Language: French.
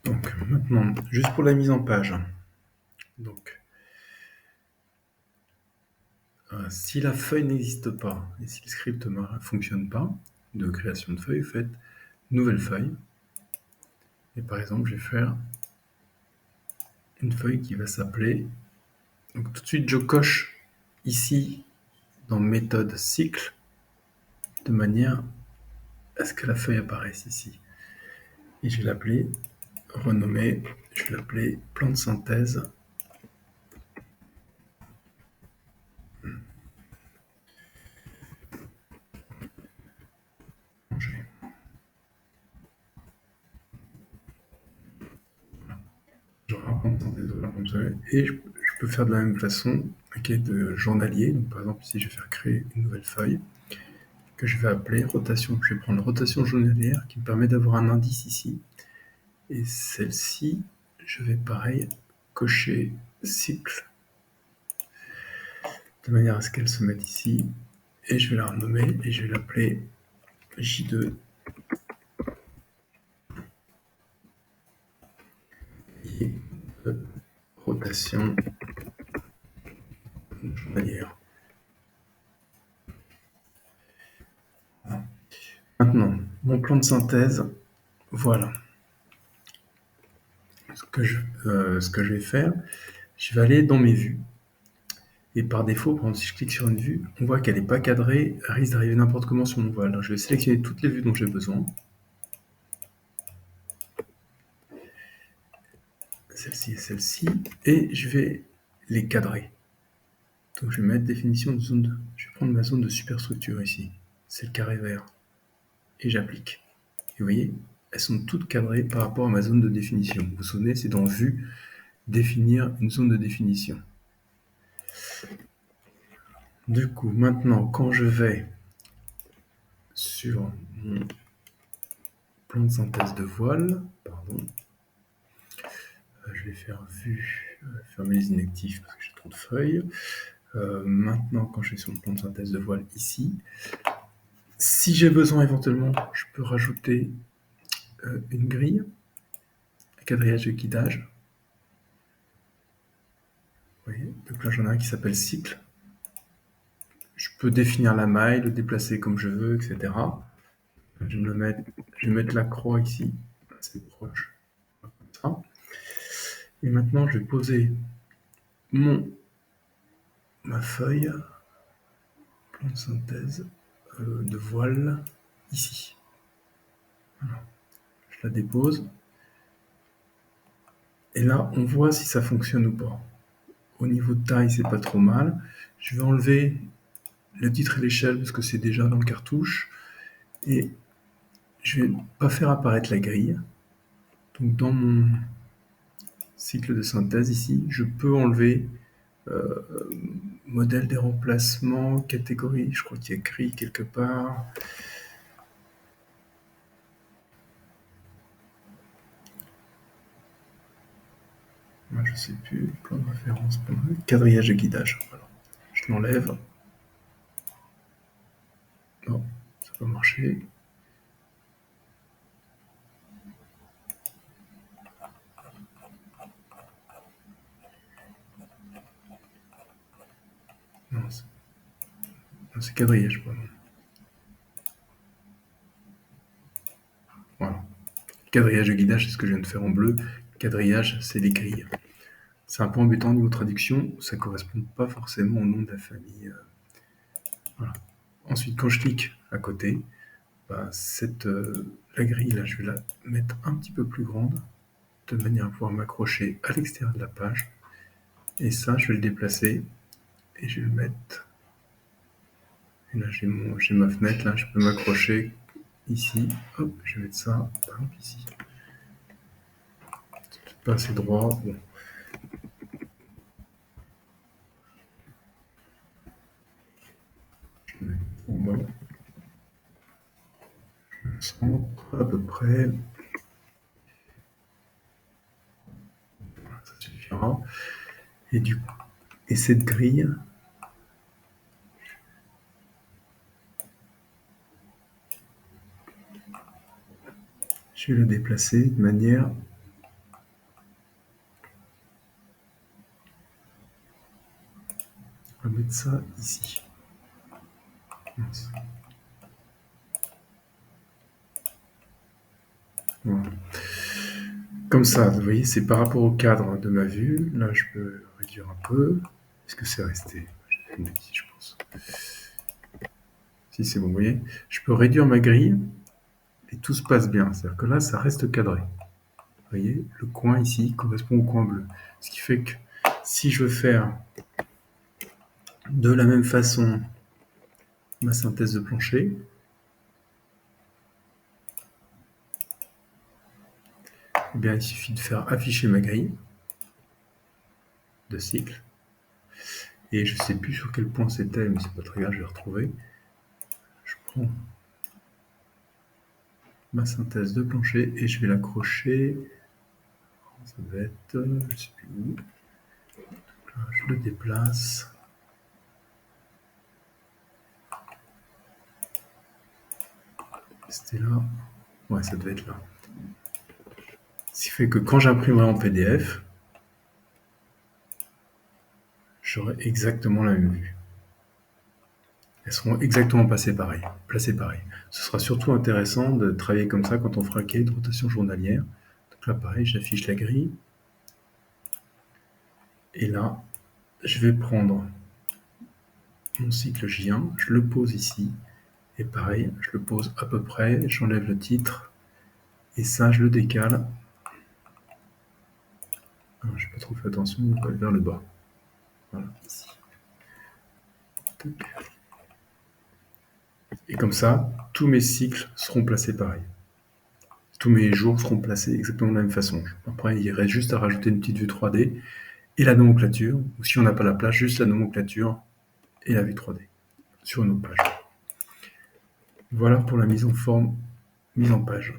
Donc maintenant, juste pour la mise en page. Donc, si la feuille n'existe pas et si le script ne fonctionne pas de création de feuille, faites nouvelle feuille. Et par exemple, je vais faire une feuille qui va s'appeler. Donc tout de suite, je coche ici dans méthode cycle de manière à ce que la feuille apparaisse ici. Et je vais l'appeler, renommer, je vais l'appeler plan de synthèse. Et je peux faire de la même façon un cahier de journalier. Donc, par exemple, ici, je vais faire créer une nouvelle feuille que je vais appeler rotation. Je vais prendre rotation journalière qui me permet d'avoir un indice ici. Et celle-ci, je vais pareil cocher cycle de manière à ce qu'elle se mette ici. Et je vais la renommer et je vais l'appeler J2. Et rotation journalière. Maintenant, mon plan de synthèse, voilà. Ce que je vais faire, je vais aller dans mes vues. Et par défaut, par exemple, si je clique sur une vue, on voit qu'elle n'est pas cadrée, elle risque d'arriver n'importe comment sur mon voile. Alors, je vais sélectionner toutes les vues dont j'ai besoin. Celle-ci et celle-ci. Et je vais les cadrer. Donc je vais mettre définition de zone 2. Je vais prendre ma zone de superstructure ici. C'est le carré vert. Et j'applique. Et vous voyez, elles sont toutes cadrées par rapport à ma zone de définition. Vous vous souvenez, c'est dans vue, définir une zone de définition. Du coup, maintenant, quand je vais sur mon plan de synthèse de voile, je vais faire vue, fermer les inactifs parce que j'ai trop de feuilles. Maintenant, quand je suis sur le plan de synthèse de voile ici, si j'ai besoin éventuellement, je peux rajouter une grille, un quadrillage de guidage. Vous voyez, donc là j'en ai un qui s'appelle cycle. Je peux définir la maille, le déplacer comme je veux, etc. Je vais mettre la croix ici, assez proche, comme ça. Et maintenant je vais poser ma feuille, plan de synthèse de voile ici. Voilà. Je la dépose. Et là, on voit si ça fonctionne ou pas. Au niveau de taille, c'est pas trop mal. Je vais enlever le titre et l'échelle parce que c'est déjà dans le cartouche. Et je vais pas faire apparaître la grille. Donc dans mon cycle de synthèse ici, je peux enlever modèle des remplacements, catégorie, je crois qu'il y a écrit quelque part. Moi, je sais plus, plan de référence, quadrillage de guidage. Voilà. Je l'enlève. Non, ça va marcher. Non, c'est quadrillage, pardon. Voilà. Quadrillage de guidage, c'est ce que je viens de faire en bleu. Quadrillage, c'est les grilles. C'est un peu embêtant au niveau traduction, ça ne correspond pas forcément au nom de la famille. Voilà. Ensuite, quand je clique à côté, bah, la grille, là, je vais la mettre un petit peu plus grande, de manière à pouvoir m'accrocher à l'extérieur de la page. Et ça, je vais le déplacer, et je vais le mettre... Et là, j'ai ma fenêtre, là, je peux m'accrocher ici. Hop, je vais mettre ça, par exemple, ici. C'est peut-être pas assez droit, bon. Je mets en bas. Je centre à peu près. Ça suffira. Et du coup, et cette grille, je vais la déplacer de manière mettre ça ici. Mince. Voilà. Comme ça, vous voyez, c'est par rapport au cadre de ma vue. Là, je peux réduire un peu. Est-ce que c'est resté? J'ai fait une bêtise, je pense. Si c'est bon, vous voyez, je peux réduire ma grille et tout se passe bien. C'est-à-dire que là, ça reste cadré. Vous voyez, le coin ici correspond au coin bleu. Ce qui fait que si je veux faire de la même façon ma synthèse de plancher, eh bien, il suffit de faire afficher ma grille de cycle. Et je ne sais plus sur quel point c'était, mais c'est pas très grave, je vais retrouver. Je prends ma synthèse de plancher et je vais l'accrocher. Ça va être, je ne sais plus où. Là, je le déplace. C'était là. Ouais, ça devait être là. Ce qui fait que quand j'imprimerai en PDF, j'aurai exactement la même vue. Elles seront exactement placées pareil. Ce sera surtout intéressant de travailler comme ça quand on fera un cahier de rotation journalière. Donc là, pareil, j'affiche la grille. Et là, je vais prendre mon cycle J1, je le pose ici. Et pareil, je le pose à peu près, j'enlève le titre. Et ça, je le décale. Je n'ai pas trop fait attention, on va vers le bas. Voilà, ici. Et comme ça, tous mes cycles seront placés pareil. Tous mes jours seront placés exactement de la même façon. Après, il reste juste à rajouter une petite vue 3D et la nomenclature, ou si on n'a pas la place, juste la nomenclature et la vue 3D sur une autre page. Voilà pour la mise en forme, mise en page.